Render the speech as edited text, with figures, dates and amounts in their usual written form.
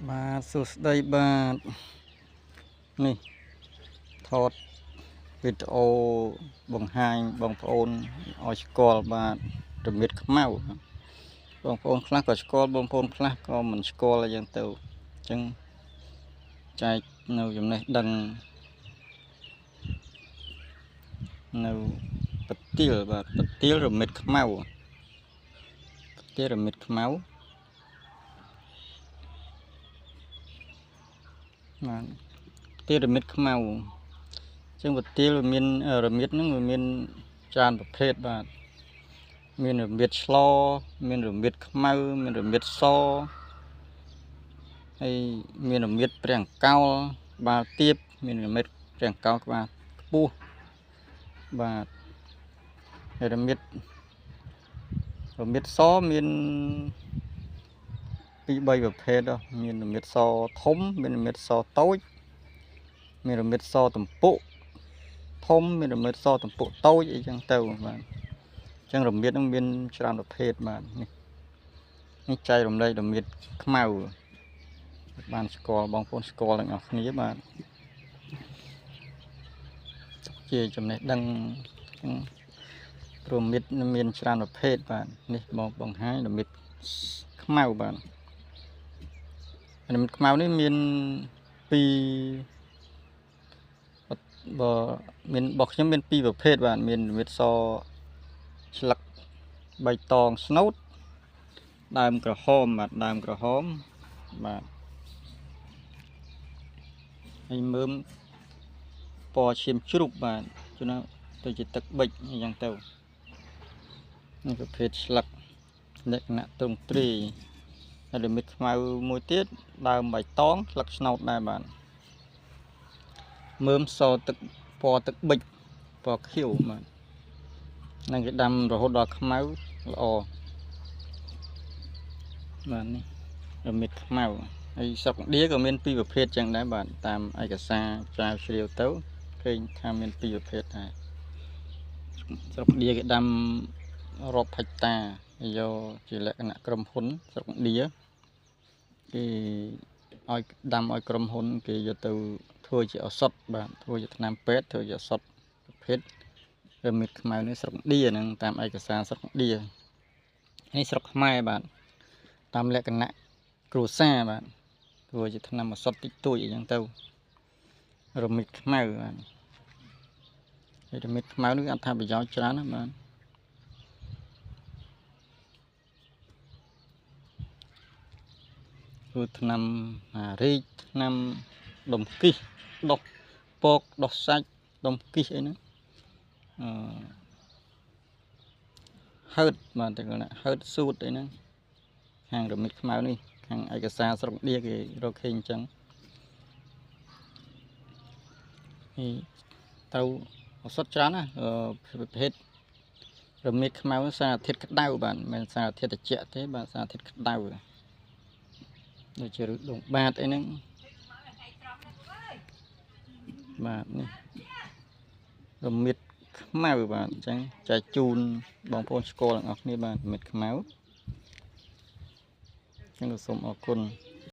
បាទសួស្តីបាទនេះថតវីដេអូបង្ហាញបងប្អូនឲ្យស្គាល់បាទរមៀតខ្មៅបងប្អូនខ្លះក៏ស្គាល់បងប្អូនខ្លះក៏មិនស្គាល់អីចឹងទៅអញ្ចឹងចែកនៅចំណេះដឹងនៅប្រទាលបាទប្រទាលរមៀតខ្មៅប្រទាលរមៀតខ្មៅបាទប្រទាលរមៀតខ្មៅចឹងប្រទាលវាមានរមៀតហ្នឹងវាមានច្រើនប្រភេទបាទមានរមៀតស្លមានរមៀតខ្មៅមានរមៀតសហើយមានរមៀតព្រះអង្កោលក្បាលទៀបមានរមៀតព្រះអង្កោលក្បាលខ្ពស់បាទហើយរមៀតសមានពីរបីប្រភេទមានរមៀតសធំមានរមៀតសតូចមានរមៀតសទំពុកធំមានរមៀតសទំពុកតូចអីចឹងទៅបាទអញ្ចឹងរមៀតនឹងមានច្រើនប្រភេទបាទនេះចែករំលែករមៀតខ្មៅបានស្គាល់បងប្អូនស្គាល់ទាំងអស់គ្នាបាទជាចំណេះដឹងរមៀតមានច្រើនប្រភេទបាទនេះបងបង្ហាញរមៀតខ្មៅបាទរមៀតខ្មៅនេះមានពីមានរបស់ខ្ញុំមានពីរប្រភេទបាទមានរមៀតសស្លឹកបៃតងស្នូតដើមក្រហមបាទដើមក្រហមបាទហើយមើមពណ៌ឈាមជ្រូកបាទជួនទៅជាទឹកប៊ិចអញ្ចឹងទៅនេះប្រភេទស្លឹកលក្ខណៈទ្រង់ទ្រាយហើយរមៀតខ្មៅមួយទៀតដើមបៃតងស្លឹកស្នោតដែរបាទមើមសទឹកពណ៌ទឹកប៊ិចពណ៌ខៀវបាទនឹងគេដាំរហូតដល់ខ្មៅល្អបាទនេះរមៀតខ្មៅហើយស្រុកឥណ្ឌាក៏មានពីរប្រភេទចឹងដែរបាទតាមឯកសារចៅជ្រាវទៅឃើញថាមានពីរប្រភេទដែរស្រុកឥណ្ឌាគេដាំរាប់ហិកតាយកជាលក្ខណៈក្រុមហ៊ុនស្រុកឥណ្ឌាគេឲ្យដាំឲ្យក្រុមហ៊ុនគេយកទៅធ្វើជាឱសថបាទធ្វើជាថ្នាំពេទ្យធ្វើជាឱសថប្រភេទរមៀតខ្មៅនេះស្រុកឥណ្ឌាហ្នឹងតាមឯកសារស្រុកឥណ្ឌានេះស្រុកខ្មែរបាទតាមលក្ខណៈគ្រួសារបាទធ្វើជាថ្នាំឱសថតិចតួចអីចឹងទៅរមៀតខ្មៅបាទហើយរមៀតខ្មៅនេះអត្ថប្រយោជន៍ច្រើនណាស់បាទធ្វើថ្នាំរែកថ្នាំដុំគិះដោះពកដោះសាច់ដុំគិះអីហ្នឹងហឺតបាទតែគាត់ហឺតស៊ូតអីហ្នឹងខាងរមៀតខ្មៅនេះខាងឯកសារស្រុកឥណ្ឌាគេរកឃើញអញ្ចឹងនេះត្រូវឱសថច្រើនណាប្រភេទរមៀតខ្មៅសារធាតុក្តៅបាទមិនមែនសារធាតុត្រជាក់ទេបាទសារធាតុក្តៅដូចជាដងបាតអីហ្នឹងបាទនេះរមៀតខ្មៅបាទអញ្ចឹងចែកជូនបងប្អូនស្គាល់ទាំងអស់គ្នាបាទរមៀតខ្មៅអញ្ចឹងសូមអរគុណ